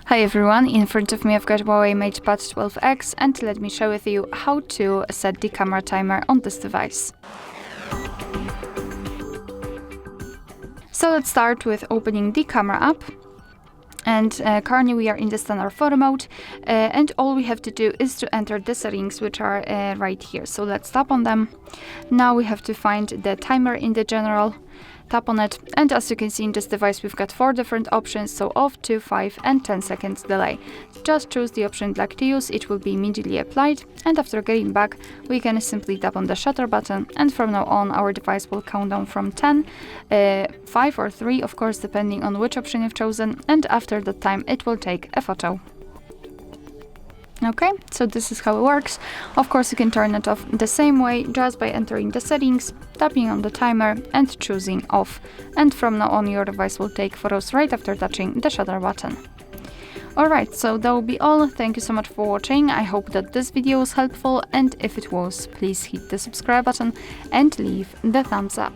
Hi everyone, in front of me I've got Huawei MatePad 12X and let me share with you how to set the camera timer on this device. So let's start with opening the camera app. And currently we are in the standard photo mode and all we have to do is to enter the settings which are right here. So let's tap on them. Now we have to find the timer in the general, tap on it, and as you can see in this device we've got 4 different options, so off, 2, 5 and 10 seconds delay. Just choose the option you'd like to use, it will be immediately applied, and after getting back we can simply tap on the shutter button, and from now on our device will count down from 10, 5 or 3 of course depending on which option you've chosen, and after that time it will take a photo. Okay, so this is how it works. Of course you can turn it off the same way, just by entering the settings, tapping on the timer and choosing off, and from now on your device will take photos right after touching the shutter button. Alright, so that will be all. Thank you so much for watching. I hope that this video was helpful, and if it was, please hit the subscribe button and leave the thumbs up.